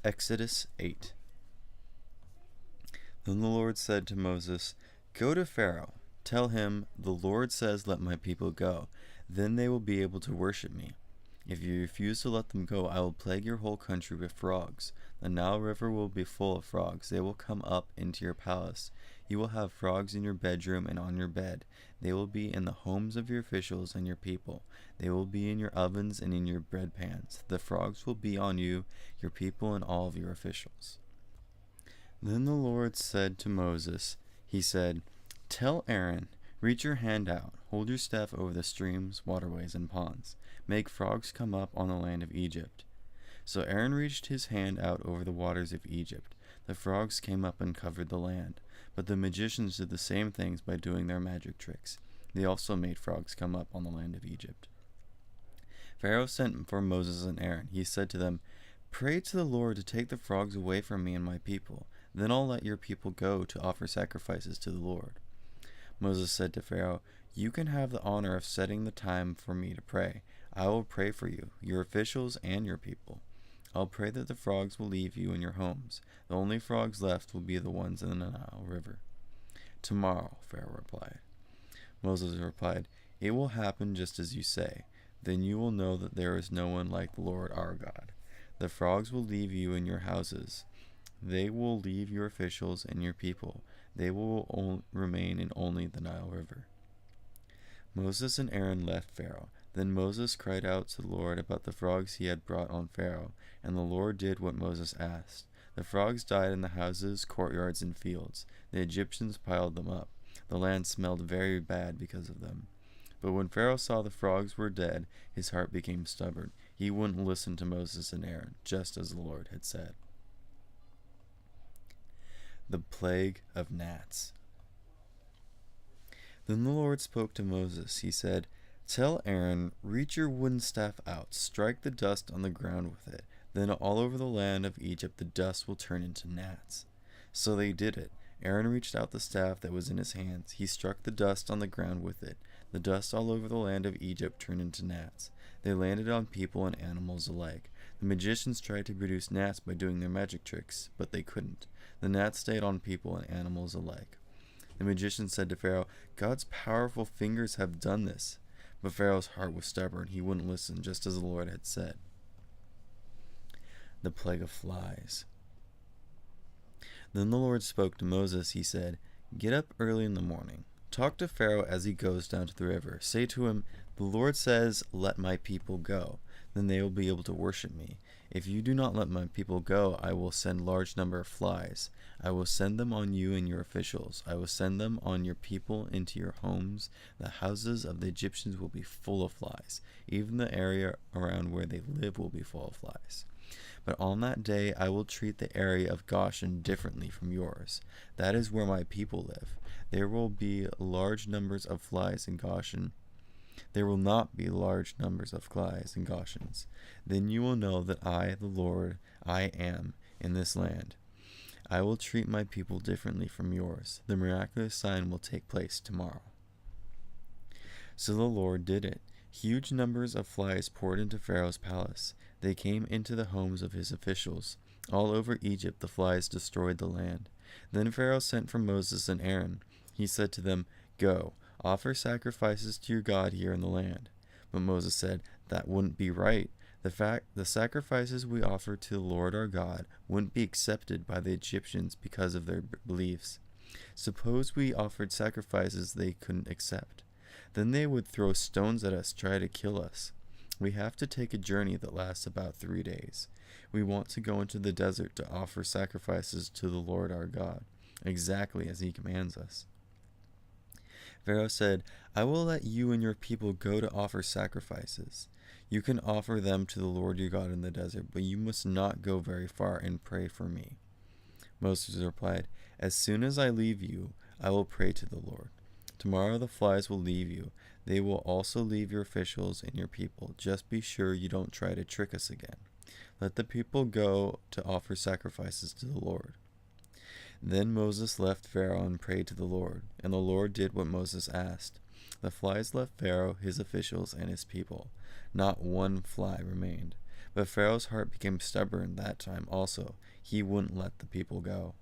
Exodus 8. Then the Lord said to Moses, "Go to Pharaoh. Tell him, 'The Lord says, let my people go. Then they will be able to worship me. If you refuse to let them go, I will plague your whole country with frogs. The Nile River will be full of frogs. They will come up into your palace. You will have frogs in your bedroom and on your bed. They will be in the homes of your officials and your people. They will be in your ovens and in your bread pans. The frogs will be on you, your people, and all of your officials." Then the Lord said to Moses, He said, "Tell Aaron, reach your hand out, hold your staff over the streams, waterways, and ponds. Make frogs come up on the land of Egypt." So Aaron reached his hand out over the waters of Egypt. The frogs came up and covered the land. But the magicians did the same things by doing their magic tricks. They also made frogs come up on the land of Egypt. Pharaoh sent for Moses and Aaron. He said to them, "Pray to the Lord to take the frogs away from me and my people. Then I'll let your people go to offer sacrifices to the Lord." Moses said to Pharaoh, "You can have the honor of setting the time for me to pray. I will pray for you, your officials, and your people. I'll pray that the frogs will leave you in your homes. The only frogs left will be the ones in the Nile River." "Tomorrow," Pharaoh replied. Moses replied, "It will happen just as you say. Then you will know that there is no one like the Lord our God. The frogs will leave you in your houses. They will leave your officials and your people. They will remain in only the Nile River." Moses and Aaron left Pharaoh. Then Moses cried out to the Lord about the frogs he had brought on Pharaoh, and the Lord did what Moses asked. The frogs died in the houses, courtyards, and fields. The Egyptians piled them up. The land smelled very bad because of them. But when Pharaoh saw the frogs were dead, his heart became stubborn. He wouldn't listen to Moses and Aaron, just as the Lord had said. The plague of gnats. Then the Lord spoke to Moses. He said, "Tell Aaron, reach your wooden staff out, strike the dust on the ground with it. Then all over the land of Egypt the dust will turn into gnats." So they did it. Aaron reached out the staff that was in his hands. He struck the dust on the ground with it. The dust all over the land of Egypt turned into gnats. They landed on people and animals alike. The magicians tried to produce gnats by doing their magic tricks, but they couldn't. The gnats stayed on people and animals alike. The magician said to Pharaoh, "God's powerful fingers have done this." But Pharaoh's heart was stubborn. He wouldn't listen, just as the Lord had said. The plague of flies. Then the Lord spoke to Moses. He said, "Get up early in the morning. Talk to Pharaoh as he goes down to the river. Say to him, 'The Lord says, let my people go. Then they will be able to worship me. If you do not let my people go, I will send large number of flies. I will send them on you and your officials. I will send them on your people into your homes. The houses of the Egyptians will be full of flies. Even the area around where they live will be full of flies. But on that day I will treat the area of Goshen differently from yours. That is where my people live. There will be large numbers of flies in Goshen. There will not be large numbers of flies in Goshens. Then you will know that I, the Lord, I am in this land. I will treat my people differently from yours. The miraculous sign will take place tomorrow." So the Lord did it. Huge numbers of flies poured into Pharaoh's palace. They came into the homes of his officials. All over Egypt the flies destroyed the land. Then Pharaoh sent for Moses and Aaron. He said to them, "Go, offer sacrifices to your God here in the land." But Moses said, "That wouldn't be right. The sacrifices we offer to the Lord our God wouldn't be accepted by the Egyptians because of their beliefs. Suppose we offered sacrifices they couldn't accept. Then they would throw stones at us, try to kill us. We have to take a journey that lasts about 3 days. We want to go into the desert to offer sacrifices to the Lord our God, exactly as he commands us." Pharaoh said, "I will let you and your people go to offer sacrifices. You can offer them to the Lord your God in the desert, but you must not go very far and pray for me." Moses replied, "As soon as I leave you, I will pray to the Lord. Tomorrow the flies will leave you. They will also leave your officials and your people. Just be sure you don't try to trick us again. Let the people go to offer sacrifices to the Lord." Then Moses left Pharaoh and prayed to the Lord, and the Lord did what Moses asked. The flies left Pharaoh, his officials, and his people. Not one fly remained. But Pharaoh's heart became stubborn that time also. He wouldn't let the people go.